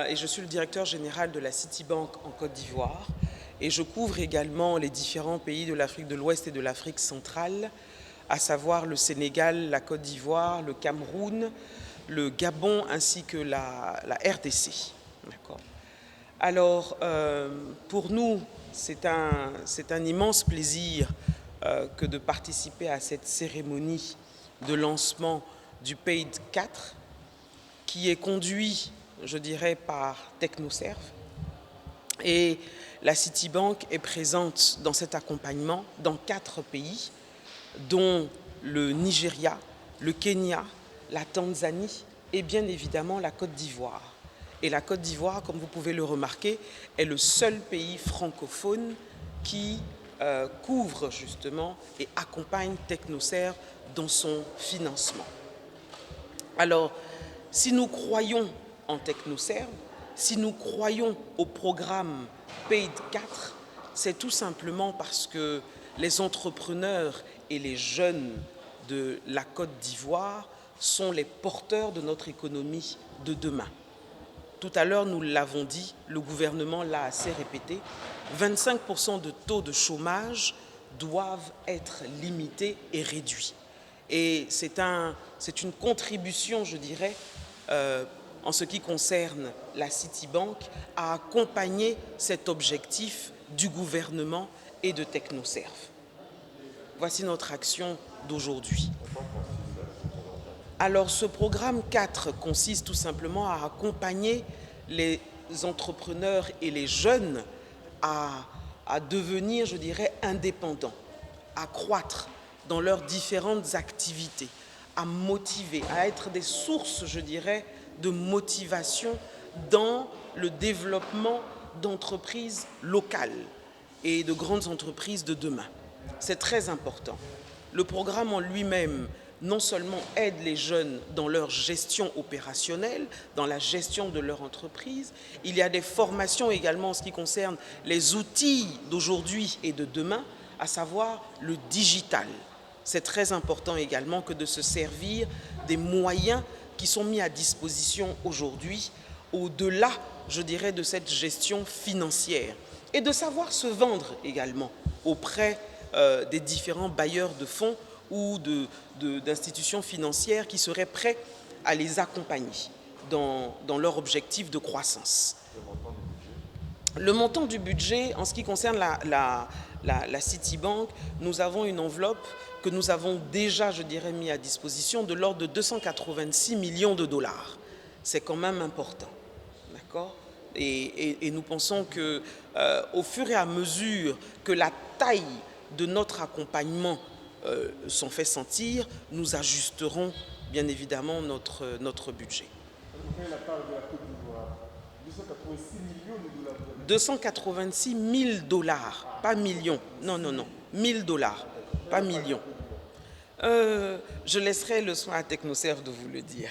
et je suis le directeur général de la Citibank en Côte d'Ivoire. Et je couvre également les différents pays de l'Afrique de l'Ouest et de l'Afrique centrale, à savoir le Sénégal, la Côte d'Ivoire, le Cameroun, le Gabon ainsi que la RDC. D'accord. Alors, pour nous, c'est un immense plaisir que de participer à cette cérémonie de lancement du PAID 4, qui est conduit, je dirais, par Technoserve. Et la Citibank est présente dans cet accompagnement dans 4 pays, dont le Nigeria, le Kenya, la Tanzanie et bien évidemment la Côte d'Ivoire. Et la Côte d'Ivoire, comme vous pouvez le remarquer, est le seul pays francophone qui couvre justement et accompagne Technoserve dans son financement. Alors, si nous croyons en Technoserve, si nous croyons au programme PAID 4, c'est tout simplement parce que les entrepreneurs et les jeunes de la Côte d'Ivoire sont les porteurs de notre économie de demain. Tout à l'heure, nous l'avons dit, le gouvernement l'a assez répété, 25% de taux de chômage doivent être limités et réduits. Et c'est une contribution, je dirais, en ce qui concerne la Citibank, à accompagner cet objectif du gouvernement et de Technoserve. Voici notre action d'aujourd'hui. Alors, ce programme 4 consiste tout simplement à accompagner les entrepreneurs et les jeunes à devenir, je dirais, indépendants, à croître dans leurs différentes activités, à motiver, à être des sources, je dirais, de motivation dans le développement d'entreprises locales et de grandes entreprises de demain. C'est très important. Le programme en lui-même non seulement aide les jeunes dans leur gestion opérationnelle, dans la gestion de leur entreprise, il y a des formations également en ce qui concerne les outils d'aujourd'hui et de demain, à savoir le digital. C'est très important également que de se servir des moyens qui sont mis à disposition aujourd'hui, au-delà, je dirais, de cette gestion financière, et de savoir se vendre également auprès des différents bailleurs de fonds ou d'institutions financières qui seraient prêts à les accompagner dans leur objectif de croissance. Le montant du budget, en ce qui concerne la Citibank, nous avons une enveloppe que nous avons déjà, je dirais, mis à disposition de l'ordre de 286 millions de dollars. C'est quand même important, d'accord ? Et nous pensons que, au fur et à mesure que la taille de notre accompagnement s'en fait sentir, nous ajusterons bien évidemment notre budget. Vous prenez la part de la Côte d'Ivoire, 286 000 dollars, pas millions. Non, non, non, 1000 dollars, pas millions. Je laisserai le soin à Technoserve de vous le dire.